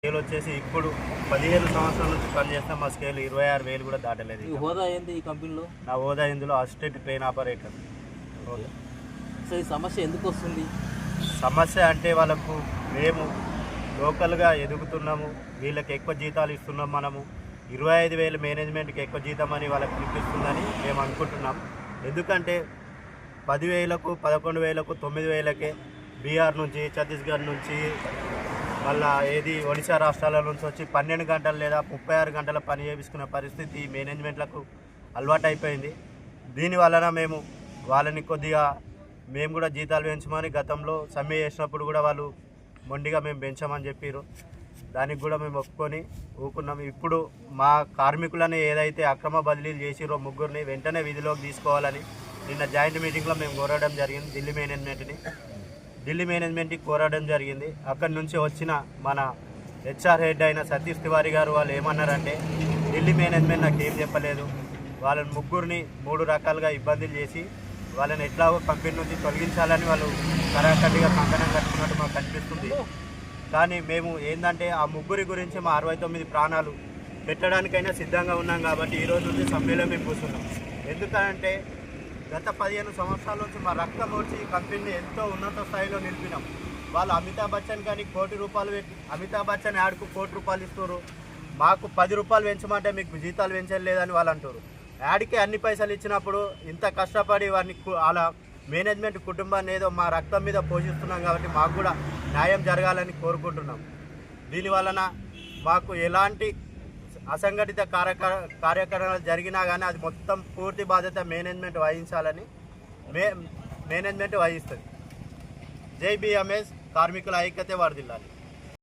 Scale వచ్చేసి ఇప్పుడు 15 సంవత్సరాల నుంచి పనిచేస్తాం. మా స్కేల్ 26,000 కూడా దాటలేదు. ఈ హోదా ఏంది ఈ కంపెనీలో? నా హోదా ఇందులో అసిస్టెంట్ ట్రైన్ ఆపరేటర్ హోదా. సో ఈ సమస్య ఎందుకు వస్తుంది? సమస్య అంటే వాళ్ళకు మేము లోకల్గా ఎదుగుతున్నాము, వీళ్ళకి ఎక్కువ జీతాలు ఇస్తున్నాం. మనము 25,000 మేనేజ్మెంట్కి ఎక్కువ జీతం అని వాళ్ళకి పిలిపిస్తుందని మేము అనుకుంటున్నాం. ఎందుకంటే 10,000కు 11,000కు 9,000కే బీహార్ నుంచి, ఛత్తీస్గఢ్ నుంచి, మళ్ళా ఒడిశా రాష్ట్రాల నుంచి వచ్చి 12 గంటలు లేదా 36 గంటల పని చేయించుకునే పరిస్థితి మేనేజ్మెంట్లకు అలవాటు అయిపోయింది. దీనివలన మేము వాళ్ళని కొద్దిగా మేము కూడా జీతాలు పెంచమని గతంలో సమ్మె చేసినప్పుడు కూడా వాళ్ళు మొండిగా మేము పెంచామని చెప్పారు. దానికి కూడా మేము ఒప్పుకొని ఊకున్నాం. ఇప్పుడు మా కార్మికులని ఏదైతే అక్రమ బదిలీలు చేసిరో ముగ్గురిని వెంటనే విధిలోకి తీసుకోవాలని నిన్న జాయింట్ మీటింగ్లో మేము కోరడం జరిగింది. ఢిల్లీ మేనేజ్మెంట్కి కోరడం జరిగింది. అక్కడి నుంచి వచ్చిన మన హెచ్ఆర్ హెడ్ అయిన సతీష్ తివారీ గారు వాళ్ళు ఏమన్నారంటే, ఢిల్లీ మేనేజ్మెంట్ నాకు ఏం చెప్పలేదు, వాళ్ళని ముగ్గురిని 3 రకాలుగా ఇబ్బందులు చేసి వాళ్ళని ఎట్లాగో కంపెనీ నుంచి తొలగించాలని వాళ్ళు కరాఖండిగా కంకణం కట్టుకున్నట్టు మాకు కనిపిస్తుంది. కానీ మేము ఏంటంటే ఆ ముగ్గురి గురించి మా 69 ప్రాణాలు పెట్టడానికైనా సిద్ధంగా ఉన్నాం. కాబట్టి ఈరోజు నుంచి సమ్మెలో మేము కూర్చున్నాం. ఎందుకంటే గత 15 సంవత్సరాల నుంచి మా రక్తం వచ్చి ఈ కంపెనీని ఎంతో ఉన్నత స్థాయిలో నిలిపినాం. వాళ్ళు అమితాబ్ బచ్చన్ కానీ ₹1 కోటి పెట్టి అమితాబ్ బచ్చన్ యాడ్కు ₹1 కోటి ఇస్తారు. మాకు ₹10 పెంచమంటే మీకు జీతాలు పెంచలేదని వాళ్ళు అంటారు. యాడ్కి అన్ని పైసలు ఇచ్చినప్పుడు ఇంత కష్టపడి వారిని అలా మేనేజ్మెంట్ కుటుంబాన్ని ఏదో మా రక్తం మీద పోషిస్తున్నాం. కాబట్టి మాకు కూడా న్యాయం జరగాలని కోరుకుంటున్నాం. దీనివలన మాకు ఎలాంటి అసంఘటిత కార్యక్రమాలు జరిగినా కానీ అది మొత్తం పూర్తి బాధ్యత మేనేజ్మెంట్ వహించాలని మేనేజ్మెంట్ వహిస్తుంది. జై BMS, కార్మికుల ఐక్యతే వర్ధిల్లాలి.